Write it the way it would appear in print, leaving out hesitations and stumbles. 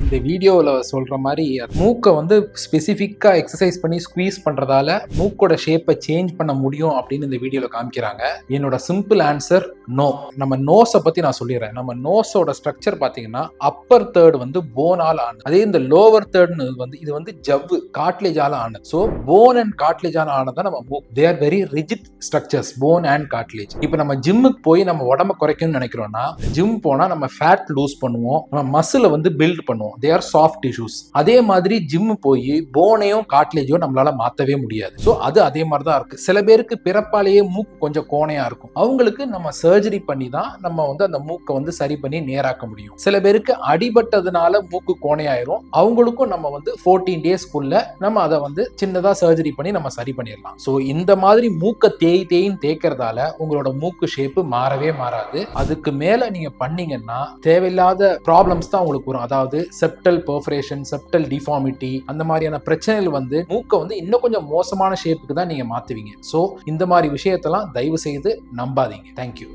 இந்த வீடியோவில் சொல்கிற மாதிரி மூக்கை வந்து ஸ்பெசிஃபிக்காக எக்ஸசைஸ் பண்ணி ஸ்குவீஸ் பண்ணுறதால மூக்கோட ஷேப்பை சேஞ்ச் பண்ண முடியும் அப்படின்னு இந்த வீடியோவில் காமிக்கிறாங்க. என்னோட சிம்பிள் ஆன்சர் நோ. நம்ம நோஸை பற்றி நான் சொல்லிடுறேன். நம்ம நோஸோட ஸ்ட்ரக்சர் பார்த்தீங்கன்னா அப்பர் தேர்ட் வந்து போனால் ஆனது, அதே இந்த லோவர் தேர்ட்னு வந்து இது வந்து ஜவ்வு காட்லேஜால ஆனது. ஸோ போன் அண்ட் காட்லேஜால ஆனதான் நம்ம மூக். They are very rigid structures, bone and cartilage. இப்போ நம்ம ஜிம்முக்கு போய் நம்ம உடம்ப குறைக்கணும்னு நினைக்கிறோம்னா ஜிம் போனால் நம்ம ஃபேட் லூஸ் பண்ணுவோம், நம்ம மசிலை வந்து பில்ட் பண்ணுவோம். They are soft tissues. அதே மாதிரி ஜிம் போய் போனையும் காட்லேஜோ நம்மளால மாத்தவே முடியாது. ஸோ அது அதே மாதிரி தான் இருக்கு. சில பேருக்கு பிறப்பாலேயே மூக்கு கொஞ்சம் கோணையா இருக்கும், அவங்களுக்கு நம்ம சர்ஜரி பண்ணி தான் நம்ம வந்து அந்த மூக்கை வந்து சரி பண்ணி நேராக்க முடியும். சில பேருக்கு அடிபட்டதுனால மூக்கு கோணையாயிரும், அவங்களுக்கும் நம்ம வந்து 14 டேஸ்க்குள்ள நம்ம அதை வந்து சின்னதா சர்ஜரி பண்ணி நம்ம சரி பண்ணிடலாம். ஸோ இந்த மாதிரி மூக்கை தேய்ன்னு தேய்க்கிறதால உங்களோட மூக்கு ஷேப்பு மாறவே மாறாது. அதுக்கு மேல நீங்க பண்ணீங்கன்னா தேவையில்லாத ப்ராப்ளம்ஸ் தான் உங்களுக்கு வரும். அதாவது செப்டல் பெர்ஃபரேஷன், செப்டல் டிஃபார்மிட்டி, அந்த மாதிரியான பிரச்சனைகள் வந்து மூக்கை வந்து இன்னும் கொஞ்சம் மோசமான ஷேப்புக்கு தான் நீங்க மாத்துவீங்க. ஸோ இந்த மாதிரி விஷயத்தெல்லாம் தயவு செய்து நம்பாதீங்க. தேங்க்யூ.